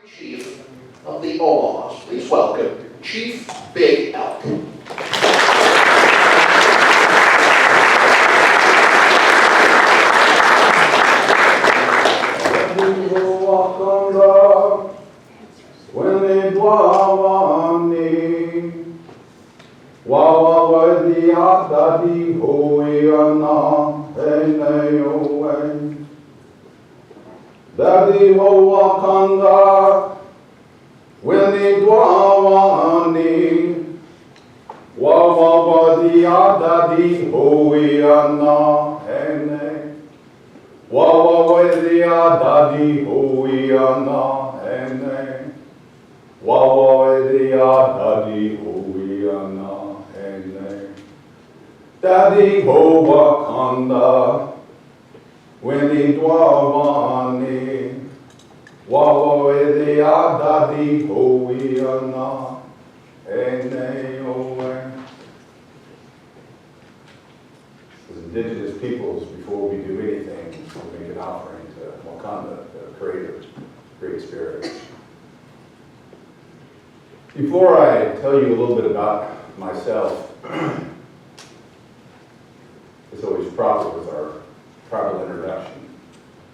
Chief of the Omahas. Please welcome Chief Big Elk. When they dwawani, wawawadi atadi hoiana, heneoe. Daddy Wakanda, when they dwawani, wawawadi atadi hoiana, hene. Wawawadi atadi hoiana, hene. Wawawediya daddy hoiana hene. Daddy ho Wakanda, Winnie dwawani. Wawawediya daddy hoiana hene oe. As indigenous peoples, before we do anything, we make an offering to Wakanda, the Creator, Great Spirit. Before I tell you a little bit about myself, it's always proper with our tribal introduction.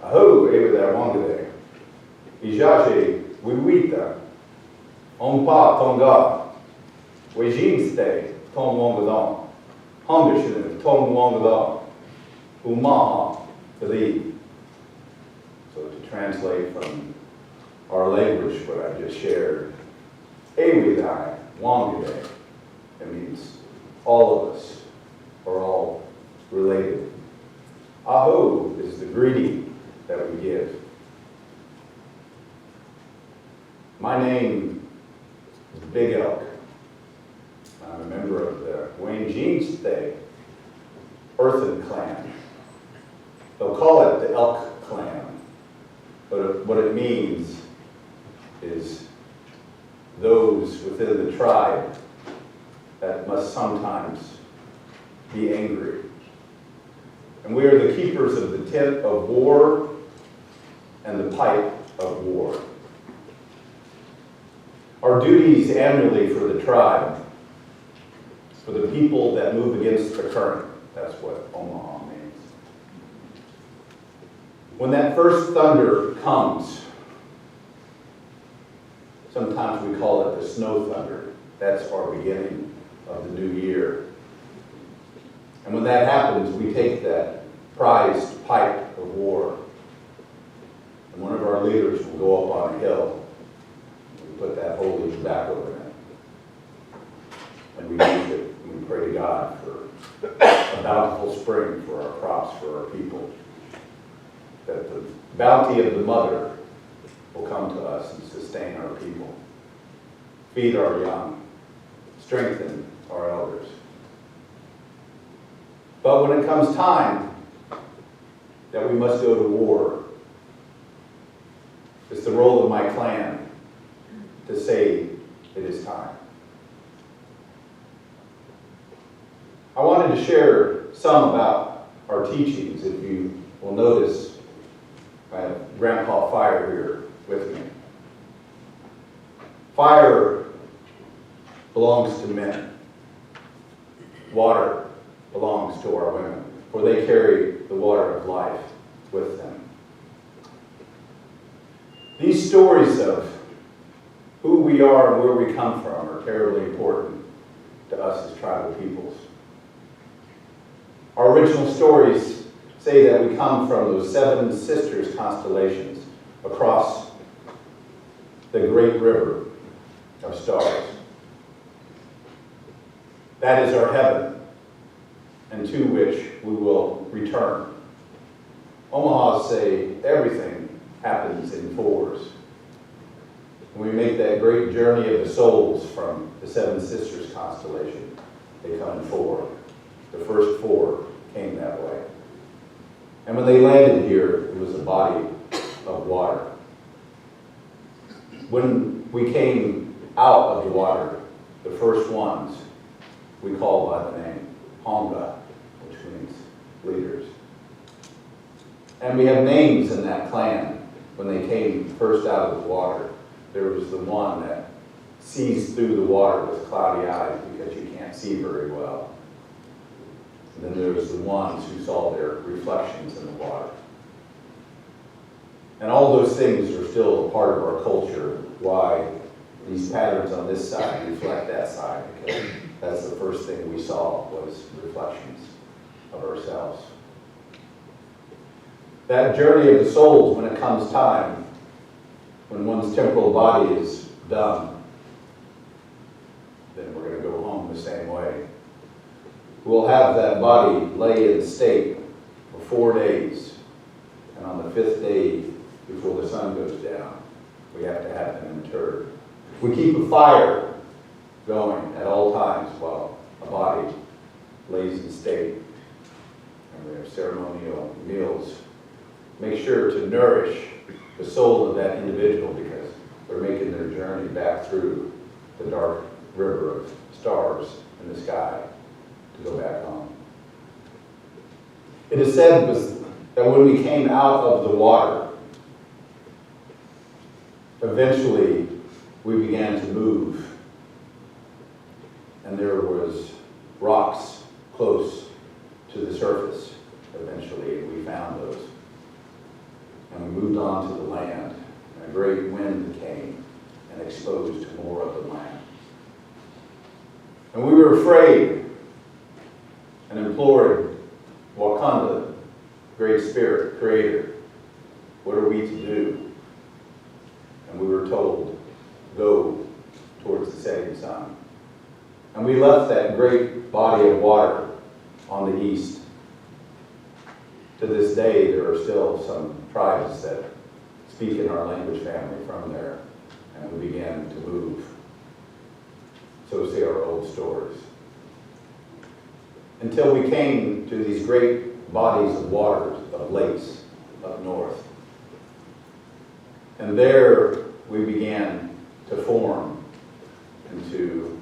Aho, Eweda Wangade, Ijaje, Wiwita, Ompa Tonga, Wejinste, Tom Wangadon, Hongashin, Tom Wangadon, Umaha, Kali. So to translate from our language, what I just shared, Ewedai, Wangade, it means all of us are all related. Aho is the greeting that we give. My name is Big Elk. I'm a member of the Wayne-Jeanste Earthen Clan. They'll call it the Elk Clan, but what it means is those within the tribe that must sometimes be angry. And we are the keepers of the tent of war and the pipe of war. Our duties annually for the tribe, for the people that move against the current, that's what Omaha means. When that first thunder comes, sometimes we call it the snow thunder. That's our beginning of the new year. And when that happens, we take that prized pipe of war, and one of our leaders will go up on a hill. We put that holy tobacco in it, and we use it, and we pray to God for a bountiful spring for our crops, for our people, that the bounty of the mother will come to us and sustain our people, feed our young, strengthen our elders. But when it comes time that we must go to war, it's the role of my clan to say it is time. I wanted to share some about our teachings. If you will notice, I have Grandpa Fire here with me. Fire belongs to men. Water belongs to our women, for they carry the water of life with them. These stories of who we are and where we come from are terribly important to us as tribal peoples. Our original stories say that we come from those 7 sisters constellations across the great river of stars. That is our heaven, and to which we will return. Omahas say everything happens in 4s. When we make that great journey of the souls from the 7 sisters constellation, they come in 4. The first 4 came that way. And when they landed here, it was a body of water. When we came out of the water, the first ones we call by the name Honga, which means leaders. And we have names in that clan when they came first out of the water. there was the one that sees through the water with cloudy eyes because you can't see very well. And then there was the ones who saw their reflections in the water. And all those things are still a part of our culture, why these patterns on this side reflect that side, because that's the first thing we saw was reflections of ourselves. That journey of the souls, when it comes time, when one's temporal body is done, then we're going to go home the same way. We'll have that body lay in state for 4 days, and on the 5th day, before the sun goes down, we have to have them interred. We keep a fire going at all times while a body lays in state, and we have ceremonial meals. Make sure to nourish the soul of that individual because they're making their journey back through the dark river of stars in the sky to go back home. It is said that when we came out of the water, eventually we began to move, and there was rocks close to the surface eventually, and we found those. And we moved on to the land, and a great wind came and exposed more of the land. And we were afraid and implored Wakanda, Great Spirit, Creator, what are we to do? And we were told, go towards the setting sun. And we left that great body of water on the east. To this day, there are still some tribes that speak in our language family from there, and we began to move. So say our old stories. Until we came to these great bodies of waters, of lakes up north. And there we began to form into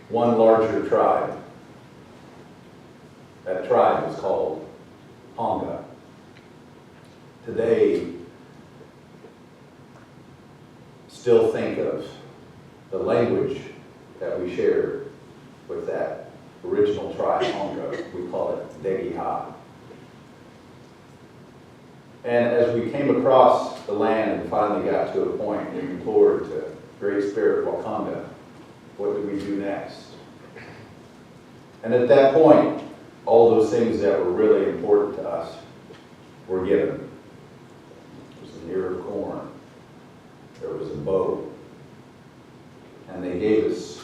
one larger tribe. That tribe was called Honga. Today, still think of the language that we shared with that original tribe, Honga. We call it Degiha. And as we came across the land and finally got to a point, we implored to Great Spirit Wakanda, what do we do next? And at that point, all those things that were really important to us were given. There was an ear of corn. There was a bow. And they gave us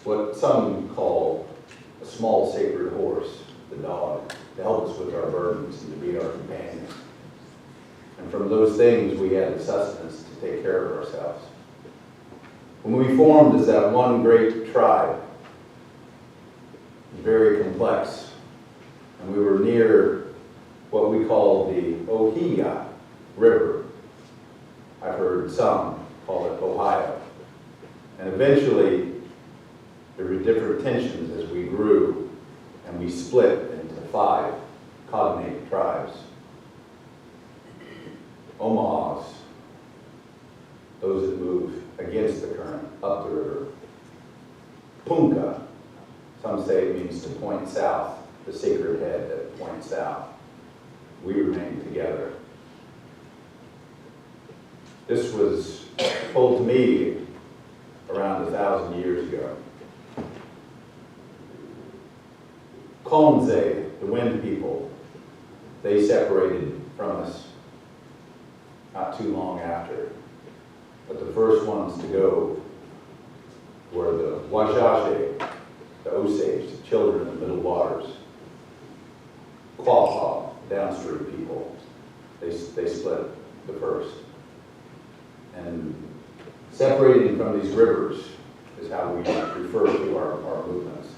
what some call a small sacred horse, the dog, to help us with our burdens and to be our companion. And from those things, we had the sustenance to take care of ourselves. When we formed as that one great tribe, very complex, and we were near what we call the Ohia River. I've heard some call it Ohio. And eventually, there were different tensions as we grew, and we split into 5 cognate tribes. Omahas, those that move against the current, up the river. Punka, some say it means to point south, the sacred head that points south. We remain together. This was told to me around 1,000 years ago. Komze, the wind people, they separated from us not too long after. But the first ones to go were the Wajaje, the Osage, the children of the middle waters. Quapaw, downstream people, they split the first. And separating from these rivers is how we refer to our movements.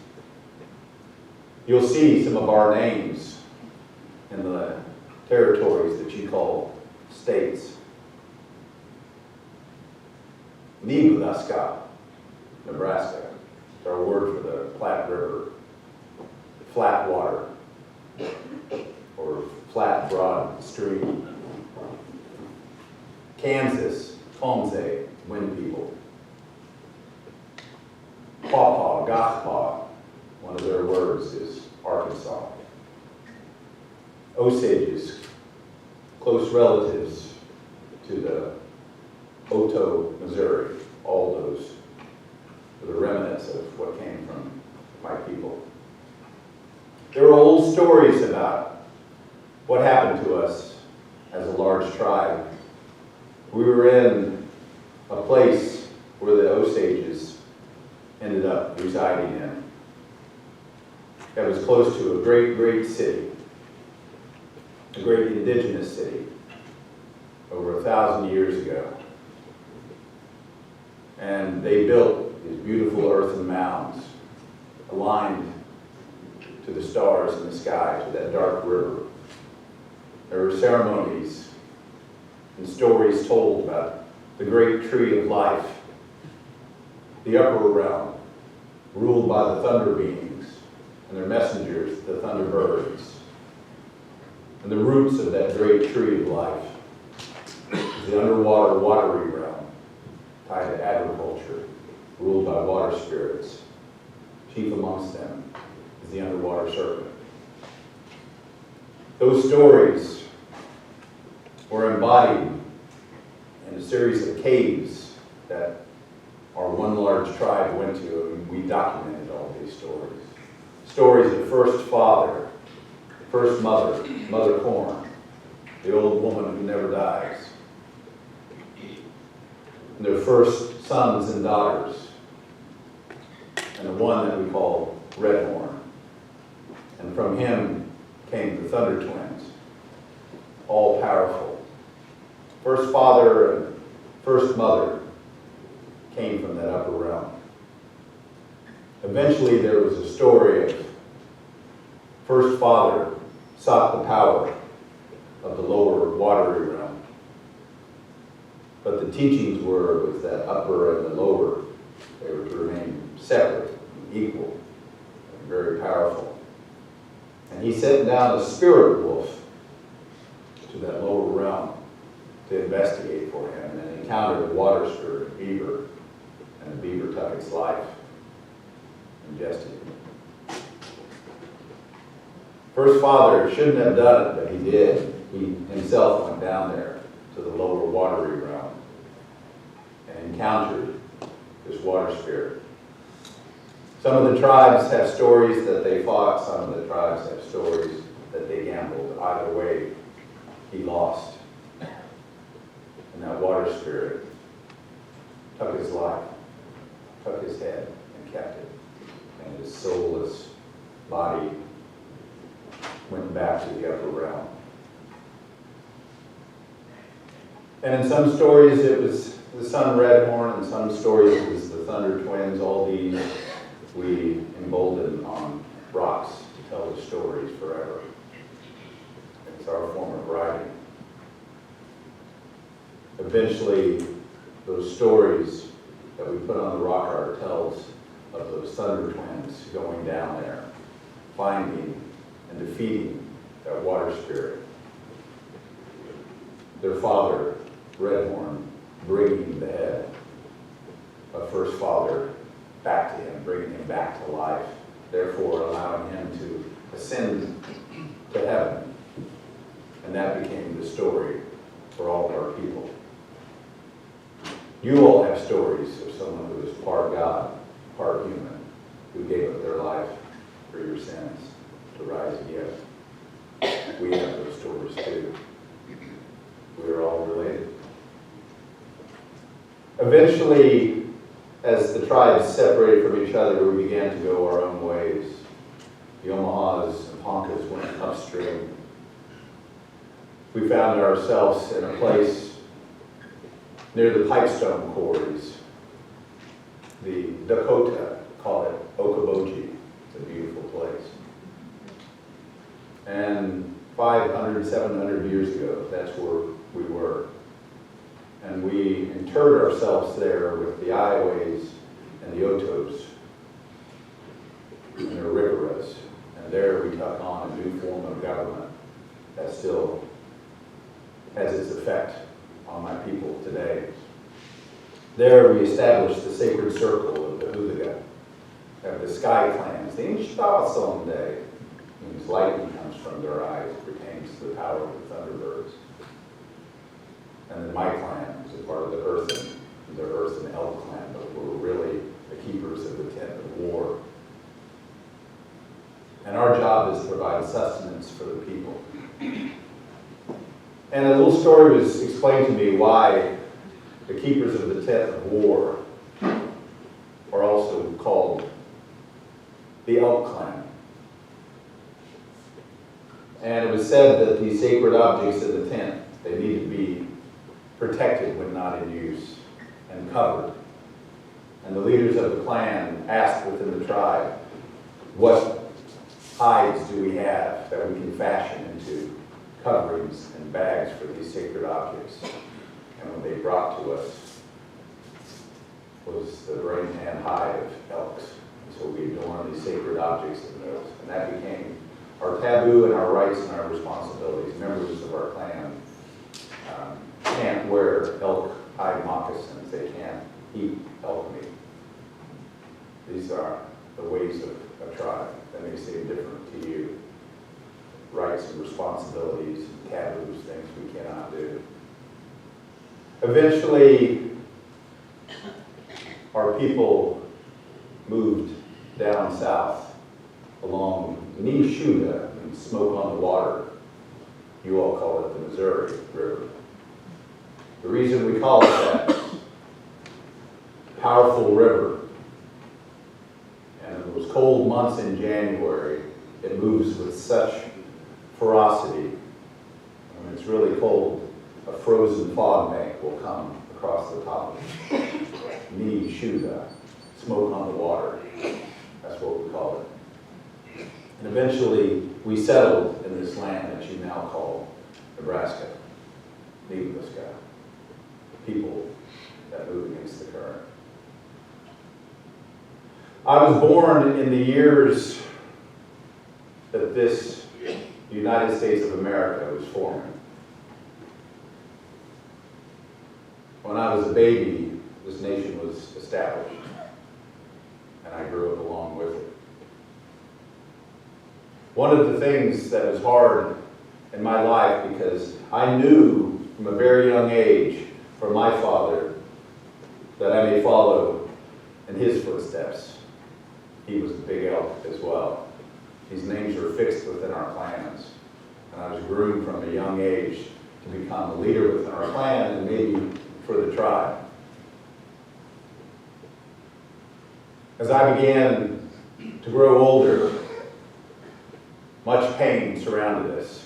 You'll see some of our names in the territories that you call states. Nebraska, Nebraska, is our word for the Platte River. Flat water, or flat, broad stream. Kansas, Tomze, wind people. Pawpaw, Gachpaw, one of their words is Arkansas. Osages, close relatives to the Oto, Missouri. All those were the remnants of what came from my people. There are old stories about what happened to us as a large tribe. We were in a place where the Osages ended up residing in. That was close to a great, great city, a great indigenous city, over 1,000 years ago. And they built these beautiful earthen mounds, aligned to the stars in the sky, to that dark river. There were ceremonies and stories told about the great tree of life, the upper realm, ruled by the thunder beings and their messengers, the thunderbirds. And the roots of that great tree of life is the underwater watery realm, tied to agriculture, ruled by water spirits. Chief amongst them is the underwater serpent. Those stories were embodied in a series of caves that our one large tribe went to, and we documented all these stories. Stories of first father, first mother, Mother Corn, the old woman who never dies, and their first sons and daughters, and the one that we call Redhorn. And from him came the Thunder Twins, all powerful. First father and first mother came from that upper realm. Eventually there was a story of first father sought the power of the lower watery realm. But the teachings were with that upper and the lower, they were to remain separate, equal, and very powerful. And he sent down a spirit wolf to that lower realm to investigate for him, and encountered a water spirit, beaver, and the beaver took its life, ingested it. First father shouldn't have done it, but he did. He himself went down there to the lower watery realm and encountered this water spirit. Some of the tribes have stories that they fought, some of the tribes have stories that they gambled. Either way, he lost. And that water spirit took his life, took his head, and kept it. And his soulless body went back to the upper realm. And in some stories it was the son Redhorn, in some stories it was the Thunder Twins. All these we embolden on rocks to tell the stories forever. It's our form of writing. Eventually, those stories that we put on the rock art tells of those Thunder Twins going down there, finding and defeating that water spirit. Their father, Redhorn, bringing the head of first father back to him, bringing him back to life, therefore allowing him to ascend to heaven. And that became the story for all of our people. You all have stories of someone who is part God, part human, who gave up their life for your sins to rise again. We have those stories too. We are all related. Eventually, as the tribes separated from each other, we began to go our own ways. The Omahas and Ponkas went upstream. We found ourselves in a place near the pipestone quarries. The Dakota call it Okoboji. It's a beautiful place. And 500, 700 years ago, that's where we were. And we interred ourselves there with the Ioways and the Otos and the Riveras. And there we took on a new form of government that still has its effect on my people today. There we established the sacred circle of the Hudaga, of the sky clans. The Day means lightning comes from their eyes, pertains to the power of the thunderbirds. And then my clan was a part of the Earthen Elk clan, but we're really the keepers of the tent of war. And our job is to provide sustenance for the people. And a little story was explained to me why the keepers of the tent of war are also called the Elk clan. And it was said that the sacred objects in the tent, they need to be protected when not in use and covered. And the leaders of the clan asked within the tribe, what hides do we have that we can fashion into coverings and bags for these sacred objects? And what they brought to us was the brain tan hide of elks. And so we adorn these sacred objects in those. And that became our taboo and our rights and our responsibilities. Members of our clan can't wear elk hide moccasins. They can't eat elk meat. These are the ways of a tribe that may seem different to you. Rights and responsibilities, taboos, things we cannot do. Eventually, our people moved down south along Nishuda and Smoke on the Water. You all call it the Missouri River. The reason we call it that, powerful river. And in those cold months in January, it moves with such ferocity. When it's really cold, a frozen fog bank will come across the top of it. Nishuda, Smoke on the Water. That's what we call it. And eventually, we settled in this land that you now call Nebraska. Nebraska. People that move against the current. I was born in the years that this United States of America was forming. When I was a baby, this nation was established, and I grew up along with it. One of the things that was hard in my life, because I knew from a very young age from my father that I may follow in his footsteps. He was a Big Elk as well. These names were fixed within our clans. And I was groomed from a young age to become a leader within our clan and maybe for the tribe. As I began to grow older, much pain surrounded us,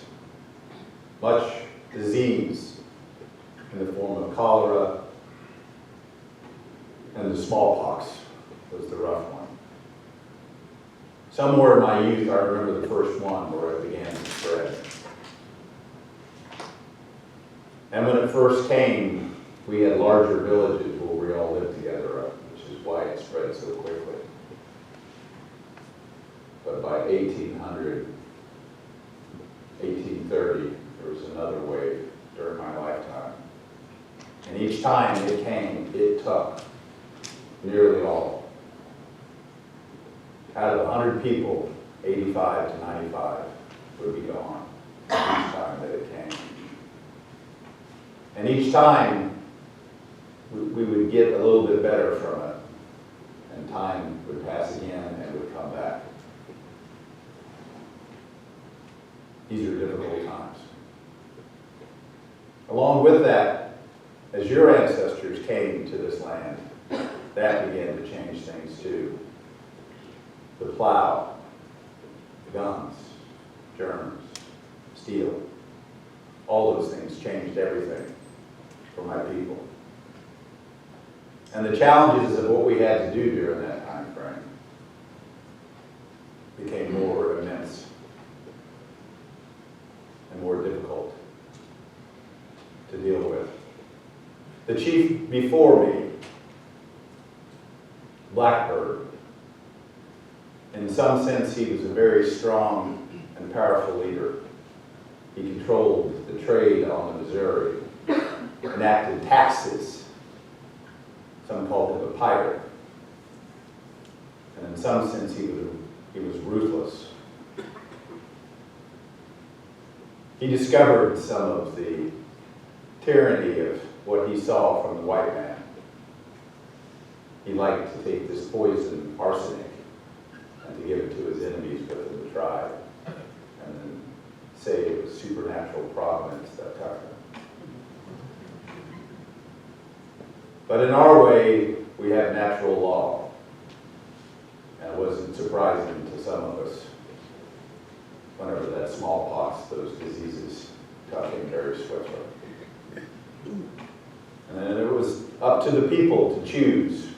much disease in the form of cholera, and the smallpox was the rough one. Somewhere in my youth, I remember the first one where it began to spread. And when it first came, we had larger villages where we all lived together, which is why it spread so quickly. But by 1800, 1830, there was another wave during my lifetime. And each time it came, it took nearly all. Out of 100 people, 85 to 95 would be gone each time that it came. And each time, we would get a little bit better from it, and time would pass again and it would come back. These are difficult times. Along with that, as your ancestors came to this land, that began to change things too. The plow, guns, germs, steel, all those things changed everything for my people. And the challenges of what we had to do during that time frame became more immense and more difficult to deal with. The chief before me, Blackbird, in some sense he was a very strong and powerful leader. He controlled the trade on the Missouri, enacted taxes Some called him a pirate. And in some sense, he was ruthless. He discovered some of the tyranny of what he saw from the white man. He liked to take this poison, arsenic, and to give it to his enemies within the tribe, and then say it was supernatural providence that took him. But in our way, we have natural law, and it wasn't surprising to some of us whenever that smallpox, those diseases, came very swiftly. And then it was up to the people to choose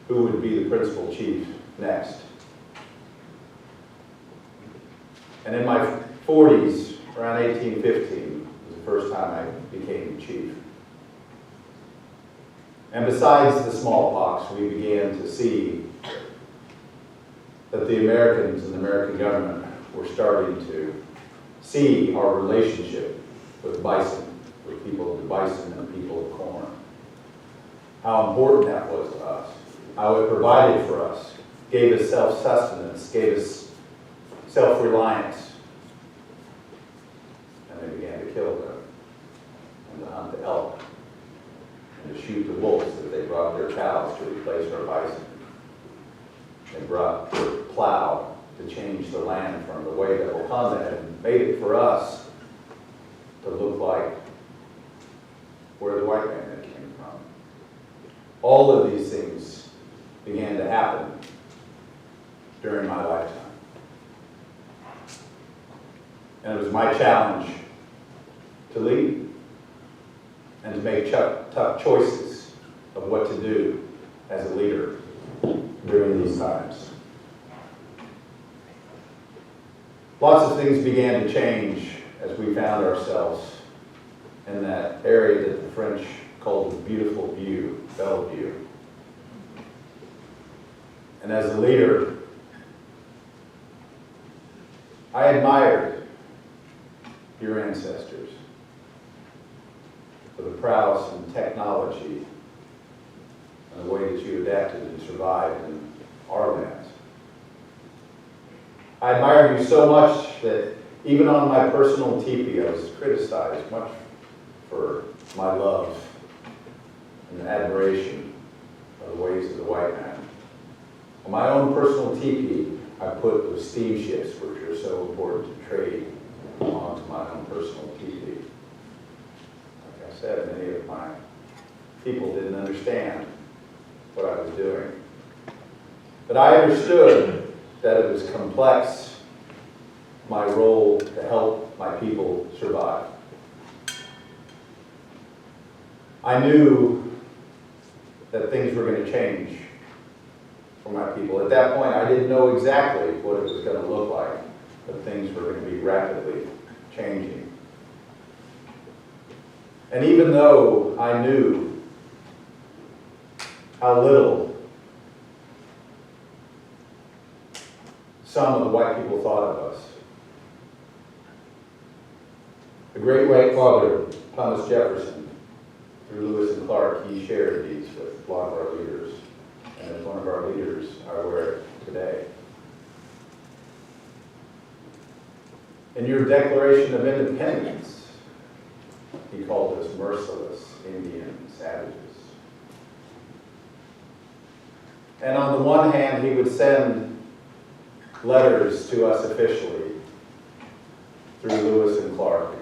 who would be the principal chief next. And in my 40s, around 1815, was the first time I became chief. And besides the smallpox, we began to see that the Americans and the American government were starting to see our relationship with bison, with people of the bison and people of corn. How important that was to us. How it provided for us, gave us self-sustenance, gave us self-reliance. And they began to kill them, and to hunt the elk, and to shoot the wolves as they brought their cows to replace our bison. They brought their plow to change the land from the way that Wakanda had made it for us to look like where the white man had came from. All of these things began to happen during my lifetime. And it was my challenge to lead and to make tough choices of what to do as a leader during these times. Lots of things began to change as we found ourselves in that area that the French called the Beautiful View, Bellevue. And as a leader, I admired your ancestors for the prowess and technology and the way that you adapted and survived in our lands. I admired you so much that even on my personal teepee, I was criticized much for my love and admiration of the ways of the white man. On my own personal teepee, I put those steamships, which are so important to trade, onto my own personal teepee. Like I said, many of my people didn't understand what I was doing. But I understood that it was complex, my role to help my people survive. I knew that things were going to change for my people. At that point, I didn't know exactly what it was going to look like, but things were going to be rapidly changing. And even though I knew how little some of the white people thought of us, the great white father, Thomas Jefferson, through Lewis and Clark, he shared these with a lot of our leaders. And as one of our leaders, I wear it today. In your Declaration of Independence, he called us merciless Indian savages. And on the one hand, he would send letters to us officially through Lewis and Clark.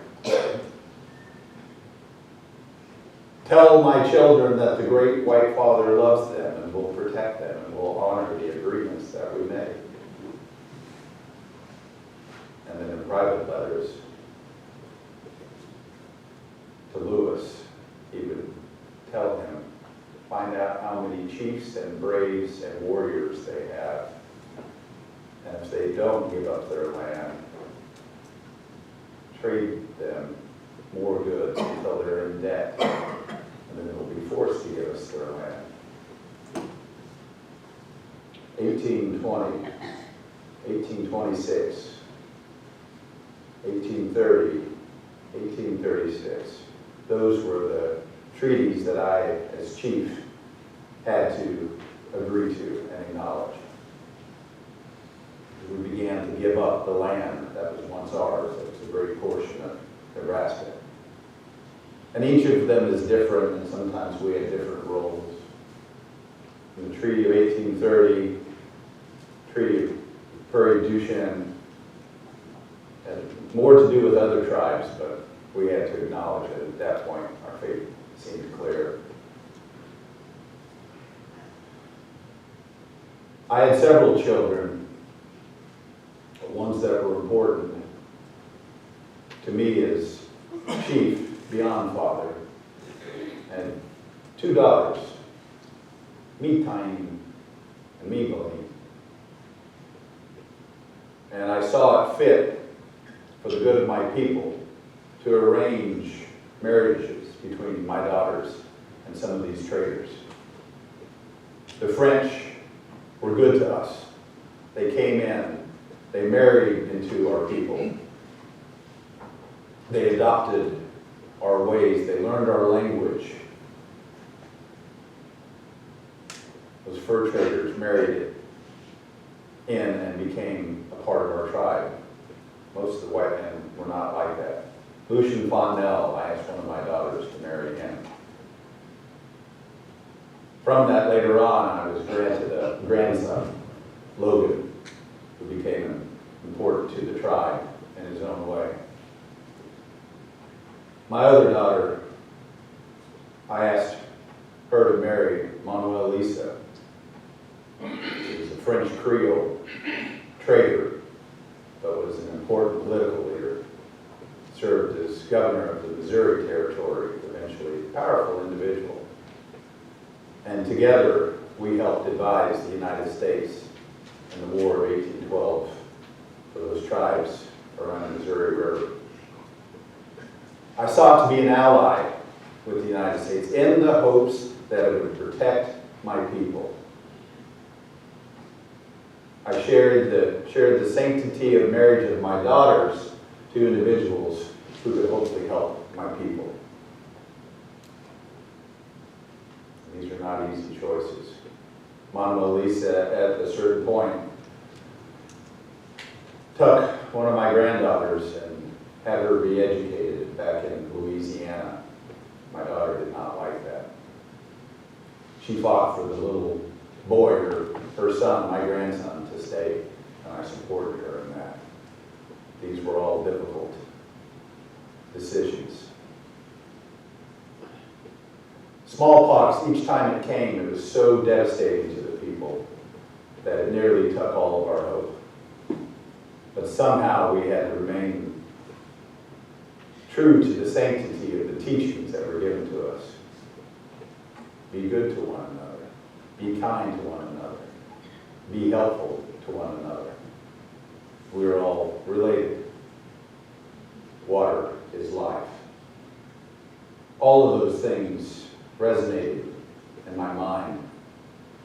Tell my children that the great white father loves them and will protect them and will honor the agreements that we make. And then in private letters to Lewis, he would tell him, find out how many chiefs and braves and warriors they have. And if they don't give up their land, trade them more goods until they're in debt. And then they'll be forced to give us their land. 1820, 1826, 1830, 1836. Those were the treaties that I, as chief, had to agree to and acknowledge. We began to give up the land that was once ours. It was a great portion of Nebraska. And each of them is different, and sometimes we had different roles. In the Treaty of 1830, Treaty of Prairie-du-Chien had more to do with other tribes, but we had to acknowledge it. At that point, our fate seemed clear. I had several children, but ones that were important to me as chief beyond father, and 2 daughters, Meetime and Meebling. And I saw it fit for the good of my people to arrange marriages between my daughters and some of these traders. The French were good to us. They came in, they married into our people. They adopted our ways, they learned our language. Those fur traders married in and became a part of our tribe. Most of the white men were not like that. Lucian Fondell, I asked one of my daughters to marry him. From that, later on, I was granted a grandson, Logan, who became important to the tribe in his own way. My other daughter, I asked her to marry Manuel Lisa. He was a French Creole trader, but was an important political leader. Served as governor of the Missouri Territory, eventually a powerful individual. And together, we helped advise the United States in the War of 1812 for those tribes around the Missouri River. I sought to be an ally with the United States in the hopes that it would protect my people. I shared the sanctity of marriage of my daughters to individuals who could hopefully help my people. These are not easy choices. Manuel Lisa, at a certain point, took one of my granddaughters and had her be educated back in Louisiana. My daughter did not like that. She fought for the little boy, her son, my grandson, to stay, and I supported her in that. These were all difficult decisions. Smallpox, each time it came, it was so devastating to the people that it nearly took all of our hope. But somehow we had to remain true to the sanctity of the teachings that were given to us. Be good to one another. Be kind to one another. Be helpful to one another. We are all related. Water is life. All of those things resonated in my mind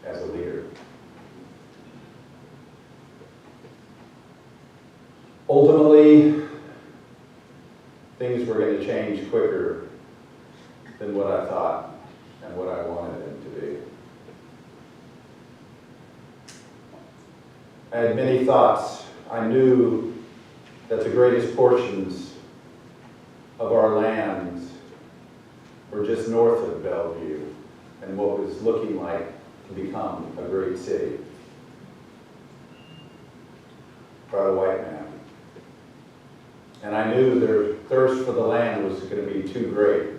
as a leader. Ultimately, things were going to change quicker than what I thought and what I wanted them to be. I had many thoughts. I knew that the greatest portions of our lands were just north of Bellevue and what was looking like to become a great city by the white man. And I knew their thirst for the land was going to be too great.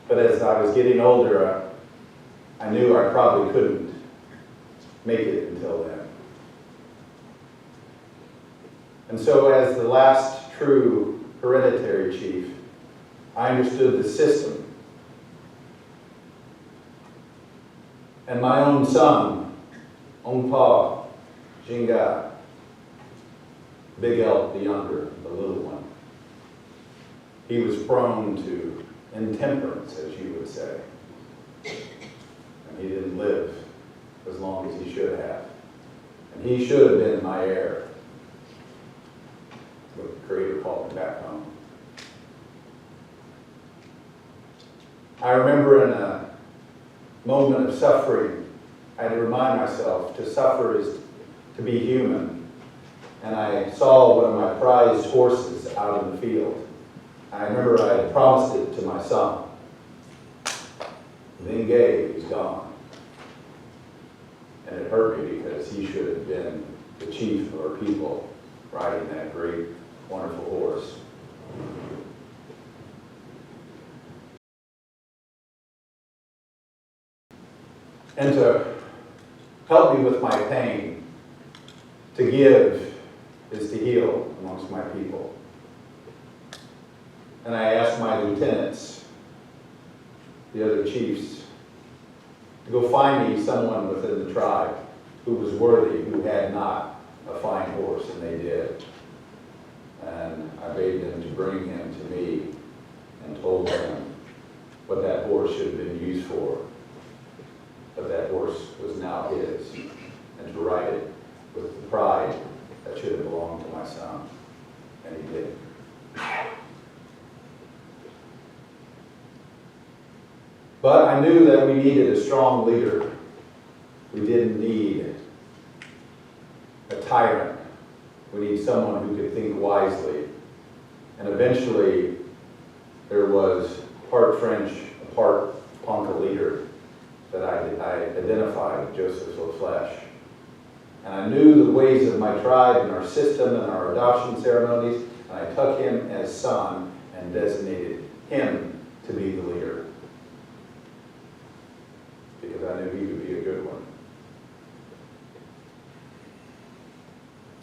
But as I was getting older, I knew I probably couldn't make it until then. And so as the last true hereditary chief, I understood the system. And my own son, Omaha Jinga, Big Elk, the younger, the little one, he was prone to intemperance, as you would say. And he didn't live as long as he should have. And he should have been my heir. But the Creator called him back home. I remember in a moment of suffering, I had to remind myself to suffer is to be human. And I saw one of my prized horses out in the field. I remember I had promised it to my son. Then gave, he was gone. And it hurt me because he should have been the chief of our people riding that great, wonderful horse. And to help me with my pain, to give is to heal amongst my people. And I asked my lieutenants, the other chiefs, to go find me someone within the tribe who was worthy, who had not a fine horse, and they did. And I bade them to bring him to me and told them what that horse should have been used for. But that horse was now his, and to ride it with the pride that should have belonged to my son. And he did. But I knew that we needed a strong leader. We didn't need a tyrant. We need someone who could think wisely. And eventually, there was part French, part Ponca leader that I identified, Joseph LaFleche. And I knew the ways of my tribe and our system and our adoption ceremonies, and I took him as son and designated him to be the leader. Because I knew he would be a good one.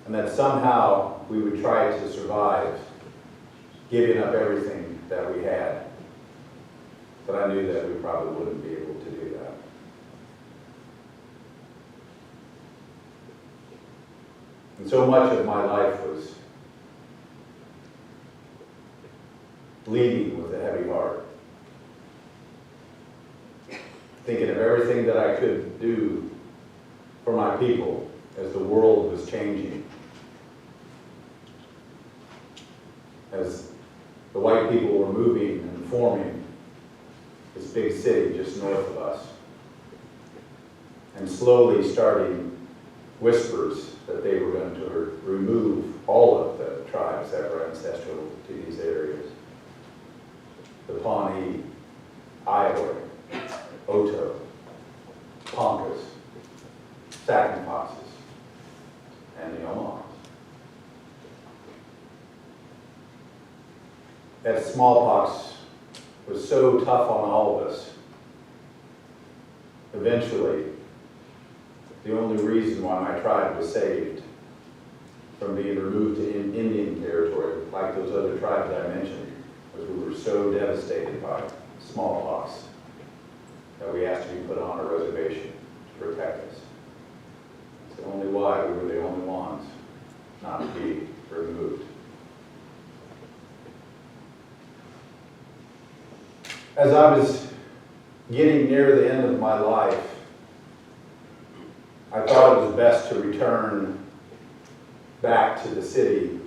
And that somehow we would try to survive, giving up everything that we had. But I knew that we probably wouldn't be able to do that. And so much of my life was leading with a heavy heart, thinking of everything that I could do for my people as the world was changing, as the white people were moving and forming this big city just north of us, and slowly starting whispers that they were going to remove all of the tribes that were ancestral to these areas. The Pawnee, Iowa, Oto, Poncas, Sac-and-Foxes, and the Omahas. That smallpox was so tough on all of us. Eventually, the only reason why my tribe was saved from being removed to Indian territory, like those other tribes I mentioned, was we were so devastated by smallpox that we asked to be put on a reservation to protect us. It's the only why we were the only ones not to be removed. As I was getting near the end of my life, I thought it was best to return back to the city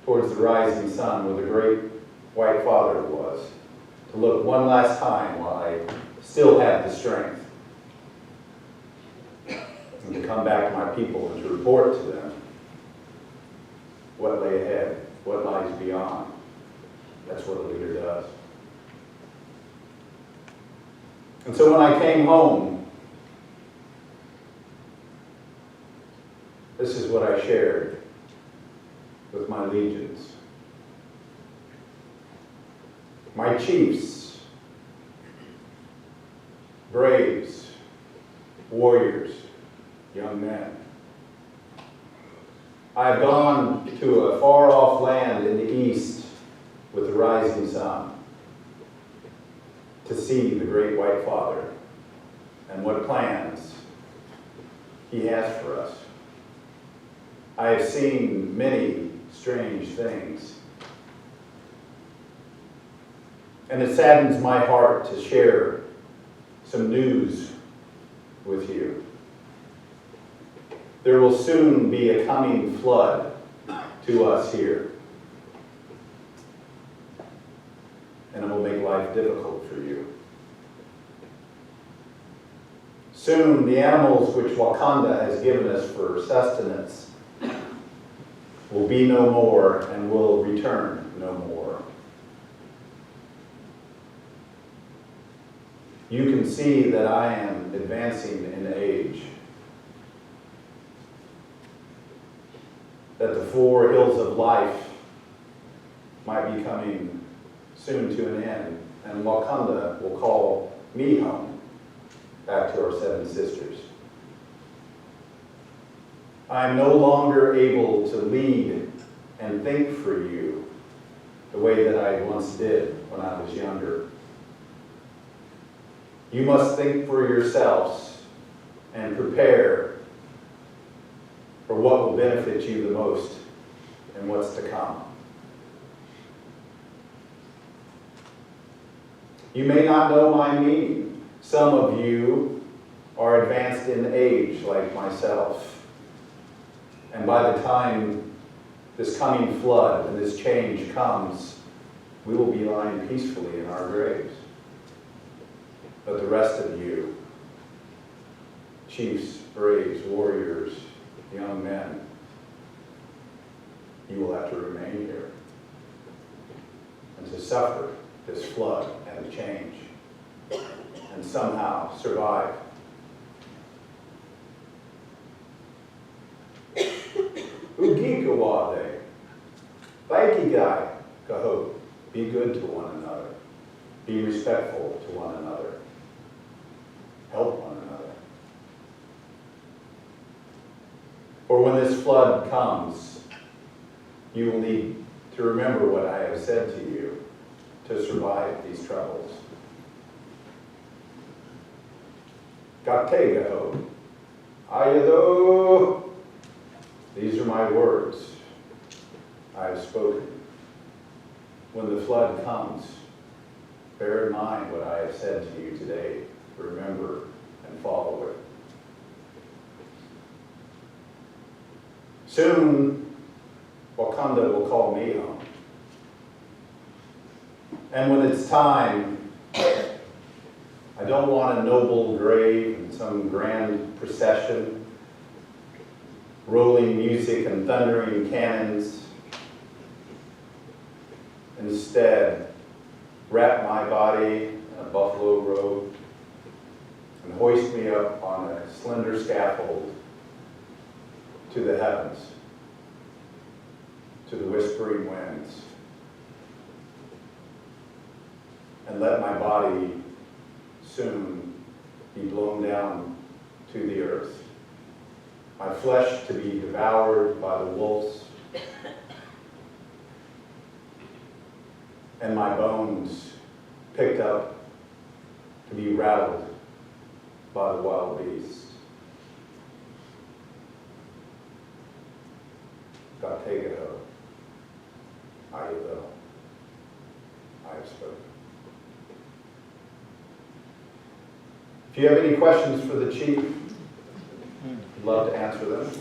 towards the rising sun where the great white father was, to look one last time while I still had the strength, and to come back to my people and to report to them what lay ahead, what lies beyond. That's what a leader does. And so when I came home, this is what I shared with my legions. My chiefs, braves, warriors, young men. I have gone to a far-off land in the east with the rising sun to see the great white father and what plans he has for us. I have seen many strange things. And it saddens my heart to share some news with you. There will soon be a coming flood to us here. And it will make life difficult for you. Soon the animals which Wakanda has given us for sustenance will be no more and will return no more. You can see that I am advancing in age, that the 4 hills of life might be coming soon to an end, and Wakanda will call me home, back to our 7 sisters. I am no longer able to lead and think for you the way that I once did when I was younger. You must think for yourselves and prepare for what will benefit you the most and what's to come. You may not know my meaning. Some of you are advanced in age like myself. And by the time this coming flood and this change comes, we will be lying peacefully in our graves. But the rest of you, chiefs, braves, warriors, young men, you will have to remain here and to suffer this flood and change and somehow survive. Ugikawade, Vaikigai, Kaho, be good to one another, be respectful to one another, help one another. For when this flood comes, you will need to remember what I have said to you to survive these troubles. Gategaho, Ayado. These are my words I have spoken. When the flood comes, bear in mind what I have said to you today. Remember and follow it. Soon, Wakanda will call me home. And when it's time, I don't want a noble grave in some grand procession, rolling music and thundering cannons. Instead, wrap my body in a buffalo robe and hoist me up on a slender scaffold to the heavens, to the whispering winds, and let my body soon be blown down to the earth. My flesh to be devoured by the wolves, and my bones picked up to be rattled by the wild beasts. Gategaho, Ayudo, I have spoken. If you have any questions for the chief, I'd love to answer them.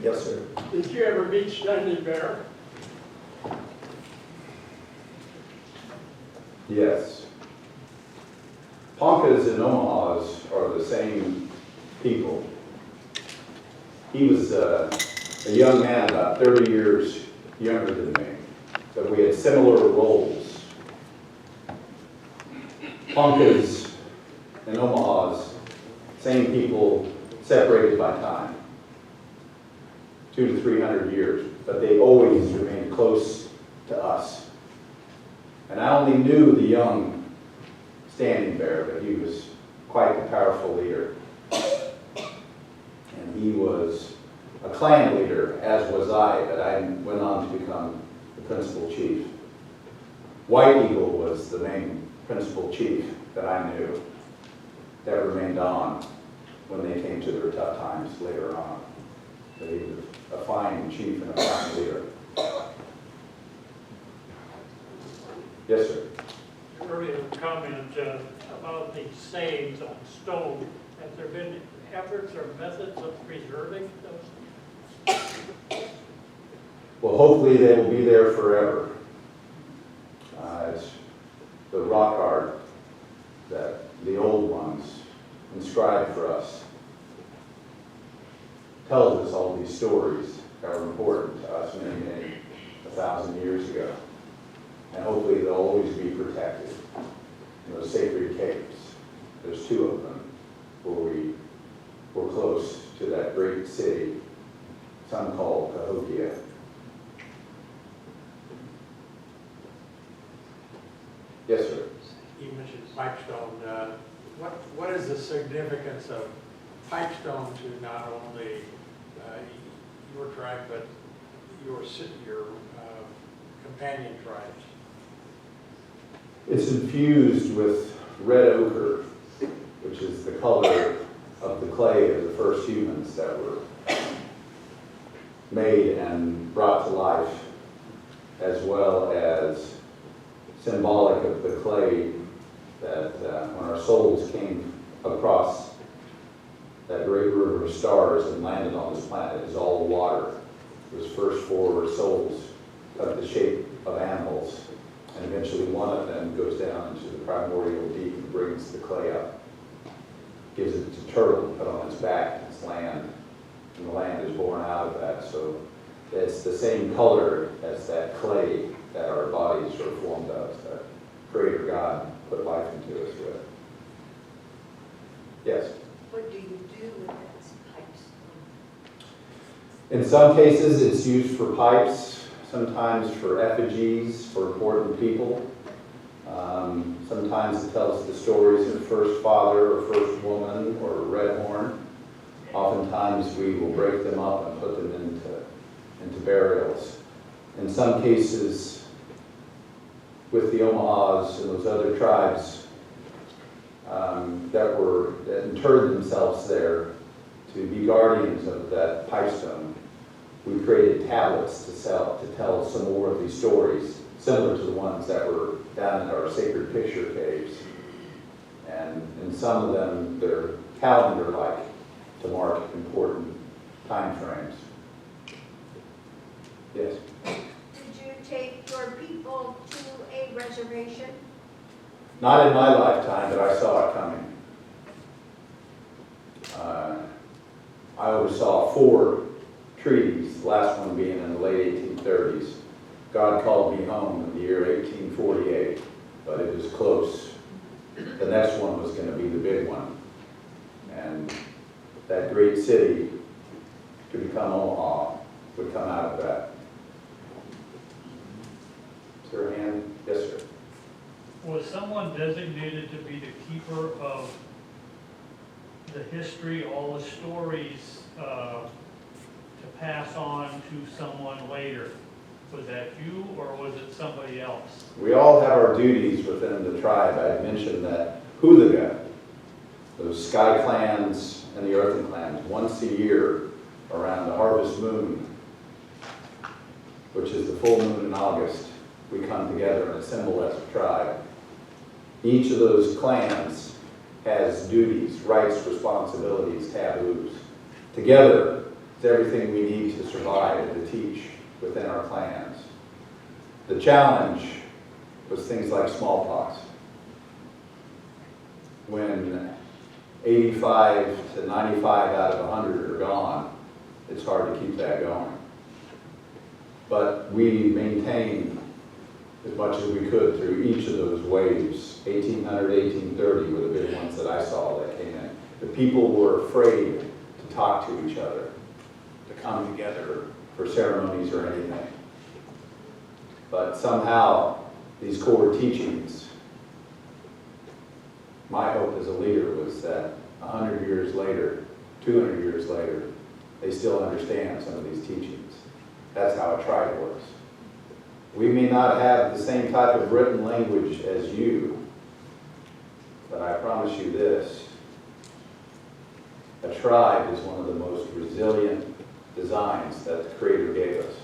Yes, sir. Did you ever meet Standing Bear? Yes. Ponkas and Omahas are the same people. He was a young man, about 30 years younger than me, but we had similar roles. Ponkas and Omahas, same people, separated by time, 200 to 300 years, but they always remained close to us. And I only knew the young Standing Bear, but he was quite a powerful leader. And he was a clan leader, as was I, but I went on to become the principal chief. White Eagle was the main principal chief that I knew that remained on when they came to their tough times later on. But he was a fine chief and a fine leader. Yes, sir. Earlier comment about the sayings on stone. Has there been efforts or methods of preserving those? Well, hopefully they will be there forever. It's the rock art that the old ones inscribed for us. Tells us all these stories that were important to us many, 1,000 years ago. And hopefully they'll always be protected in those sacred caves. There's 2 of them where we're close to that great city, some call Cahokia. Yes, sir. You mentioned pipestone. What is the significance of pipestone to not only your tribe, but your companion tribes? It's infused with red ochre, which is the color of the clay of the first humans that were made and brought to life, as well as symbolic of the clay that when our souls came across that great river of stars and landed on this planet, is all water. Those first 4 souls of the shape of animals, and eventually one of them goes down into the primordial deep and brings the clay up, gives it to turtle to put on its back, its land, and the land is born out of that. So it's the same color as that clay that our bodies are formed of, that Creator God put life into us with. Yes? What do you do with that pipestone? In some cases, it's used for pipes, sometimes for effigies for important people. Sometimes it tells the stories of first father or first woman or red horn. Oftentimes we will break them up and put them into burials. In some cases, with the Omahas and those other tribes that interred themselves there to be guardians of that pipestone, we created tablets to tell some more of these stories, similar to the ones that were down in our sacred picture caves. And in some of them, they're calendar-like to mark important time frames. Yes? Did you take your people to a reservation? Not in my lifetime, but I saw it coming. I oversaw 4 treaties, the last one being in the late 1830s. God called me home in the year 1848, but it was close. The next one was going to be the big one. And that great city to become Omaha would come out of that. Is there a hand? Yes, sir. Was someone designated to be the keeper of the history, all the stories, to pass on to someone later? Was that you, or was it somebody else? We all have our duties within the tribe. I mentioned that Hulaga, those sky clans and the earthen clans, once a year around the harvest moon, which is the full moon in August, we come together and assemble as a tribe. Each of those clans has duties, rights, responsibilities, taboos. Together, it's everything we need to survive and to teach within our clans. The challenge was things like smallpox. When 85 to 95 out of 100 are gone, it's hard to keep that going. But we maintained as much as we could through each of those waves. 1800, 1830 were the big ones that I saw that came in. The people were afraid to talk to each other, to come together for ceremonies or anything. But somehow, these core teachings, my hope as a leader was that 100 years later, 200 years later, they still understand some of these teachings. That's how a tribe works. We may not have the same type of written language as you, but I promise you this, a tribe is one of the most resilient designs that the Creator gave us.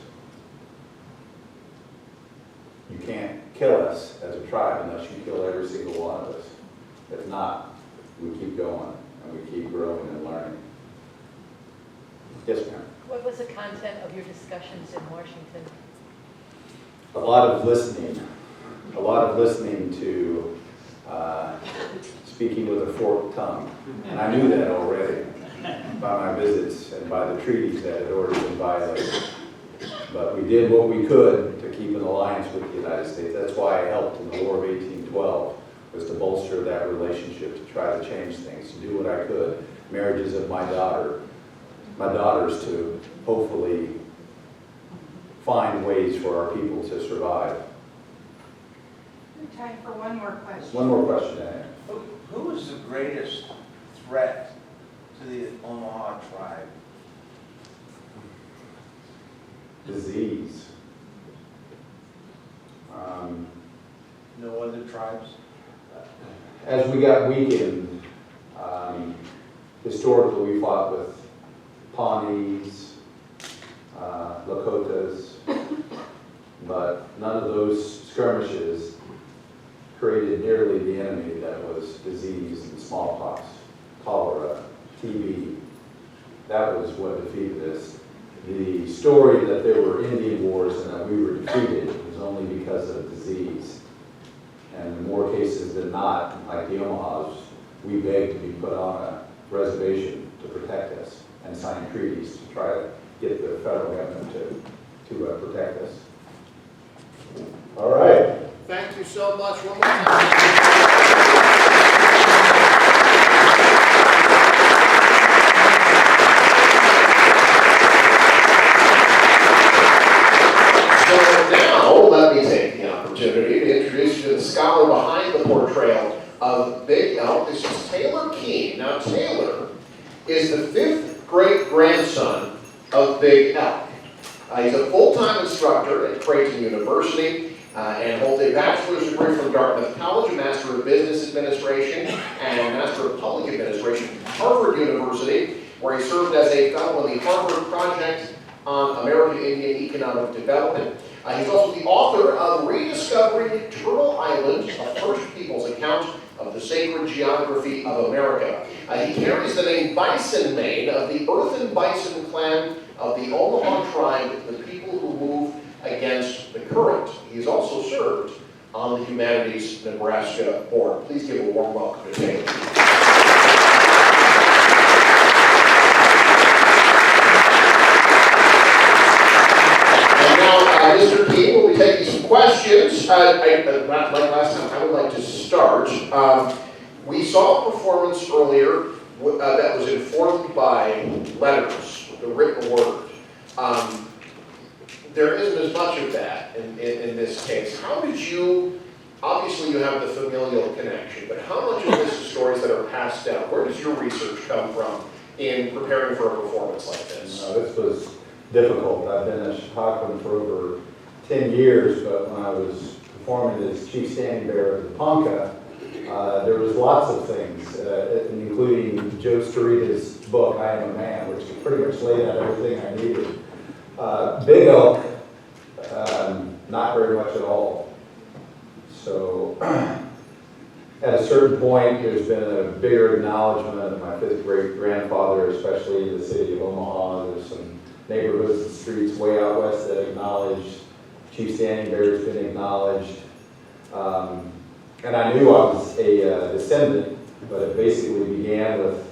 You can't kill us as a tribe unless you kill every single one of us. If not, we keep going and we keep growing and learning. Yes, ma'am. What was the content of your discussions in Washington? A lot of listening to speaking with a forked tongue. And I knew that already by my visits and by the treaties that had already been violated. But we did what we could to keep an alliance with the United States. That's why I helped in the War of 1812, was to bolster that relationship, to try to change things, to do what I could. Marriages of my daughters to hopefully find ways for our people to survive. Time for one more question. One more question, Anna. Who is the greatest threat to the Omaha Tribe? Disease. No other tribes? As we got weakened, historically we fought with Pawnees, Lakotas, but none of those skirmishes created nearly the enemy that was disease and smallpox, cholera, TB. That was what defeated us. The story that there were Indian wars and that we were defeated was only because of disease. And in more cases than not, like the Omahas, we begged to be put on a reservation to protect us and sign treaties to try to get the federal government to protect us. All right. Thank you so much. One more time. So now, let me take the opportunity to introduce you to the scholar behind the portrayal of Big Elk. This is Taylor Keene. Now, Taylor is the 5th great-grandson of Big Elk. He's a full-time instructor at Creighton University and holds a bachelor's degree from Dartmouth College, a Master of Business Administration, and a Master of Public Administration from Harvard University, where he served as a fellow in the Harvard Project on American Indian Economic Development. He's also the author of Rediscovering Turtle Island, a First Peoples account of the sacred geography of America. He carries the name Bison Mane of the Earthen Bison Clan of the Omaha Tribe, the people who move against the current. He's also served on the Humanities Nebraska board. Please give a warm welcome to Taylor. And now, Mr. Keene will be taking some questions. Like last time, I would like to start. We saw a performance earlier that was informed by letters, the written word. There isn't as much of that in this case. How did you, obviously you have the familial connection, but how much of this is stories that are passed down? Where does your research come from in preparing for a performance like this? This was difficult. I've been a Chautauquan for over 10 years, but when I was performing as Chief Standing Bearer of the Ponca, there was lots of things, including Joe Starita's book, I Am a Man, which pretty much laid out everything I needed. Big Elk, not very much at all. So at a certain point, there's been a bigger acknowledgement of my 5th great-grandfather, especially in the city of Omaha. There's some neighborhoods and streets way out west that acknowledged. Chief Standing Bearer's been acknowledged. And I knew I was a descendant, but it basically began with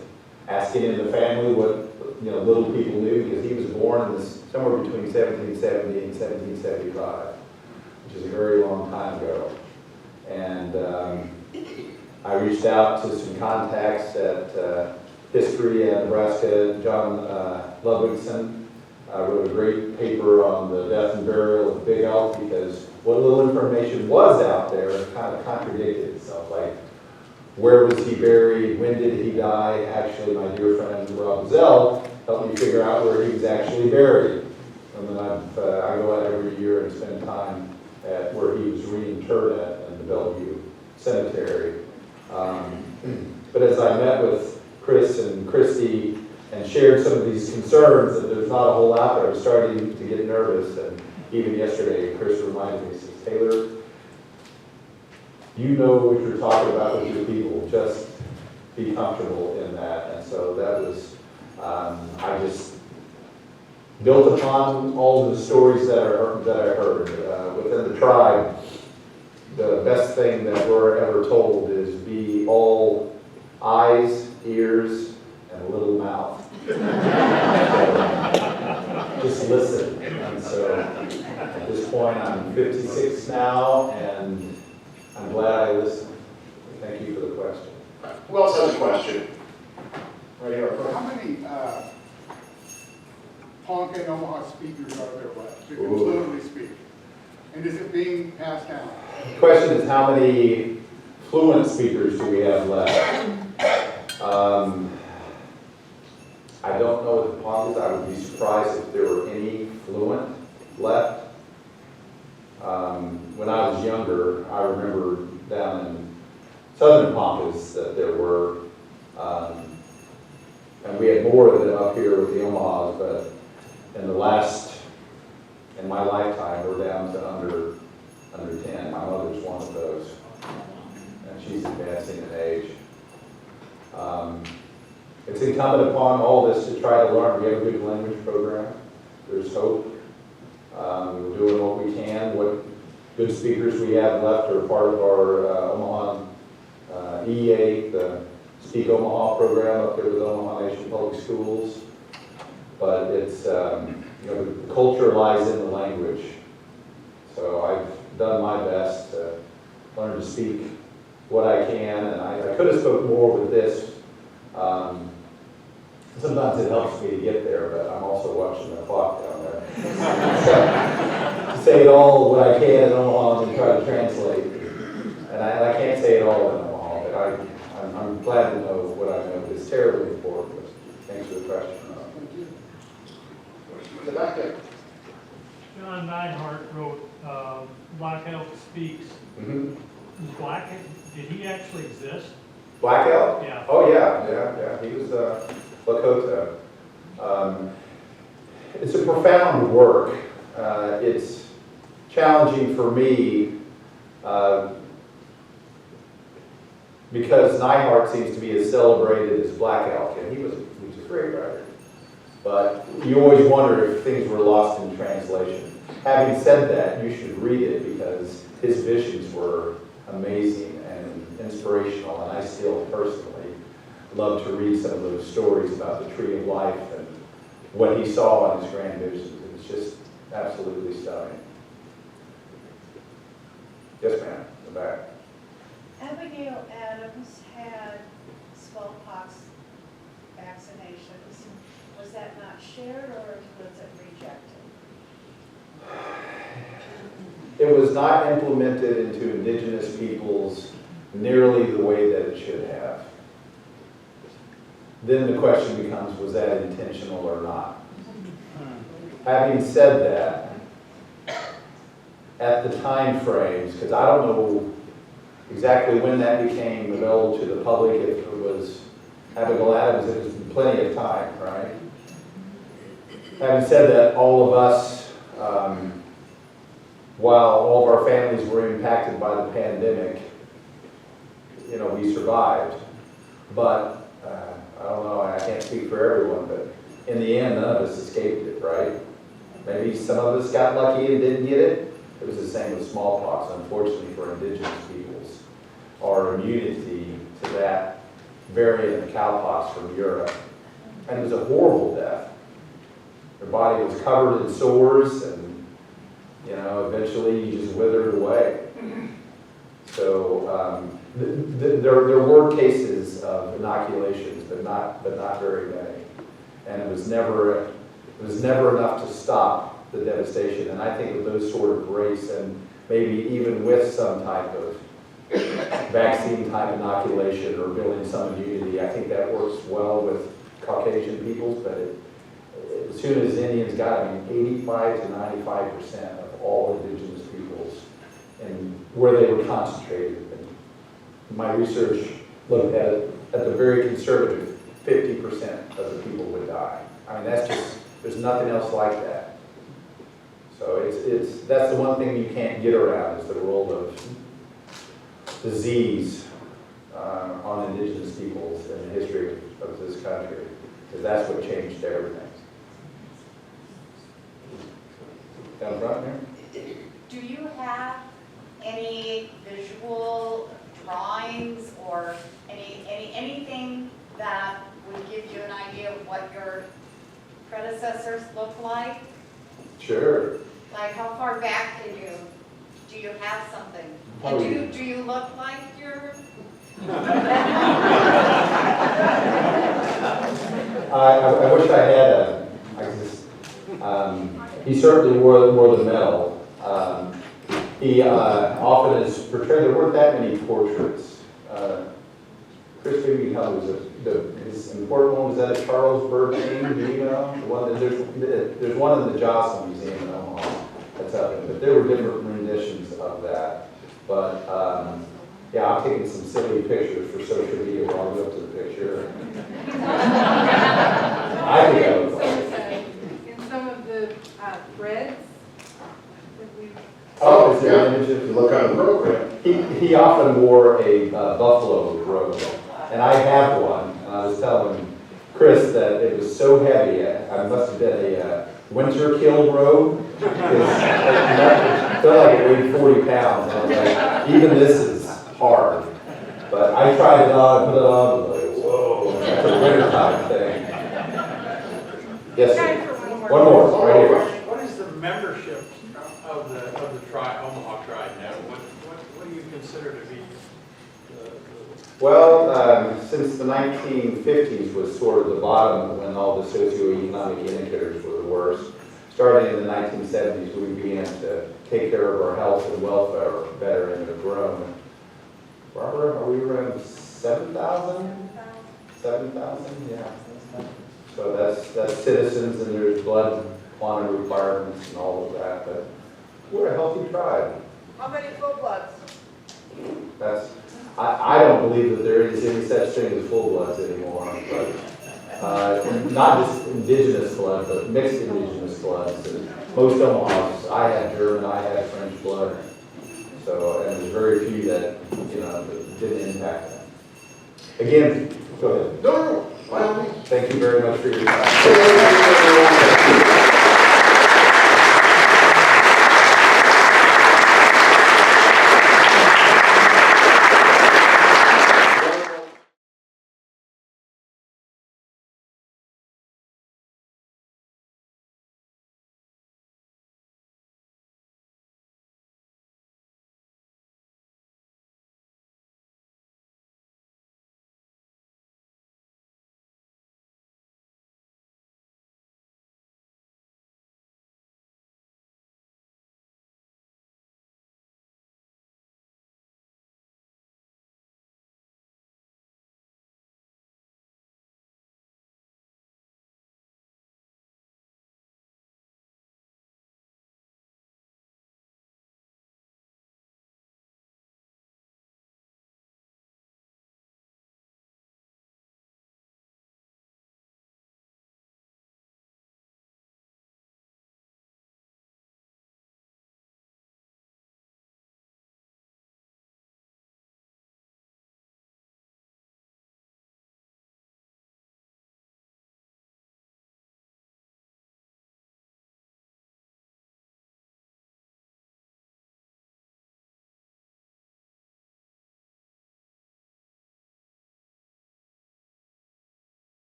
asking in the family what little people knew, because he was born in somewhere between 1770 and 1775, which is a very long time ago. And I reached out to some contacts at History at Nebraska. John Ludwigson wrote a great paper on the death and burial of Big Elk, because what little information was out there kind of contradicted itself. Like, where was he buried? When did he die? Actually, my dear friend Rob Zell helped me figure out where he was actually buried. And then I go out every year and spend time at where he was reinterred at in the Bellevue Cemetery. But as I met with Chris and Christy and shared some of these concerns that there's not a whole lot there, I was starting to get nervous. And even yesterday, Chris reminded me, he says, Taylor, you know what you're talking about with your people. Just be comfortable in that. And so that was, I just built upon all the stories that I heard. Within the tribe, the best thing that we're ever told is be all eyes, ears, and a little mouth. So, just listen. And so at this point, I'm 56 now, and I'm glad I listened. Thank you for the question. Who else has a question? Right here. How many Ponca and Omaha speakers are there left that can Ooh. fluently speak? And is it being passed down? The question is, how many fluent speakers do we have left? I don't know what the Poncas. I would be surprised if there were any fluent left. When I was younger, I remember down in southern Poncas that there were, and we had more of them up here with the Omahas, but in my lifetime, we're down to under 10. My mother's one of those, and she's advancing in age. It's incumbent upon all of us to try to learn. We have a good language program. There's hope. We're doing what we can. What good speakers we have left are part of our Omaha EA, the Speak Omaha program up there with Omaha Nation Public Schools. But it's, the culture lies in the language. So I've done my best to learn to speak what I can, and I could have spoken more with this. Sometimes it helps me to get there, but I'm also watching the clock down there. So, to say it all what I can in Omaha and try to translate. And I can't say it all in Omaha, but I'm glad to know what I know. It's terribly important. Thanks for the question. In the back there. John Neidhart wrote, Black Elk Speaks. Mm-hmm. Did he actually exist? Black Elk? Yeah. Oh, yeah. He was Lakota. It's a profound work. It's challenging for me because Neidhart seems to be as celebrated as Black Elk, and he was a great writer. But you always wonder if things were lost in translation. Having said that, you should read it because his visions were amazing and inspirational, and I still personally love to read some of those stories about the Tree of Life and what he saw in his grand visions. It's just absolutely stunning. Yes, ma'am, in the back. Abigail Adams had smallpox vaccinations. Was that not shared or was it rejected? It was not implemented into Indigenous peoples nearly the way that it should have. Then the question becomes, was that intentional or not? Having said that, at the time frames, because I don't know exactly when that became available to the public, if it was Abigail Adams, it was plenty of time, right? Having said that, all of us, while all of our families were impacted by the pandemic, we survived. But I don't know, I can't speak for everyone, but in the end, none of us escaped it, right? Maybe some of us got lucky and didn't get it. It was the same with smallpox, unfortunately, for Indigenous peoples. Our immunity to that variant of cowpox from Europe. And it was a horrible death. Their body was covered in sores, and eventually you just withered away. So there were cases of inoculations, but not very many. And it was never enough to stop the devastation. And I think with those sort of race, and maybe even with some type of vaccine type inoculation or building some immunity, I think that works well with Caucasian peoples. But as soon as Indians got it, 85 to 95% of all Indigenous peoples, and where they were concentrated. And my research looked at the very conservative 50% of the people would die. I mean, there's nothing else like that. So that's the one thing you can't get around, is the role of disease on Indigenous peoples in the history of this country, because that's what changed everything. Down front here? Do you have any visual drawings or anything that would give you an idea of what your predecessors look like? Sure. Like how far back do you have something? Oh, yeah. And do you look like your? I wish I had he certainly wore the medal. He often is portrayed, there weren't that many portraits. Chris, maybe you can tell me, his important one, was that a Charles Bird King, do you know? The one that, there's one in the Jocelyn Museum in Omaha that's up there, but there were different renditions of that. But yeah, I'm taking some silly pictures for social media, but I'll go up to the picture. I think I look like it. In some of the threads that we. Oh, is there yeah. an image of- If you look on the program. He often wore a buffalo robe, and I have one. And I was telling Chris that it was so heavy, I must have been a winter kill robe. It felt like it weighed 40 pounds. I was like, even this is hard. But I tried it on, put it on, I was like, whoa, that's a wintertime thing. Yes, sir. One more, right here. What is the membership of the tribe, Omaha Tribe now? What do you consider to be Well, since the 1950s was sort of the bottom when all the socioeconomic indicators were the worst, starting in the 1970s, we began to take care of our health and welfare better and have grown. Barbara, are we around 7,000? 7,000, yeah. So that's citizens, and there's blood quantum requirements and all of that, but we're a healthy tribe. How many full bloods? I don't believe that there is any such thing as full bloods anymore, but not just indigenous blood, but mixed indigenous bloods. And most Omahas, I had German, I had French blood, so, and there's very few that, that didn't impact that. Again, go ahead. No, by all means. Thank you very much for your time.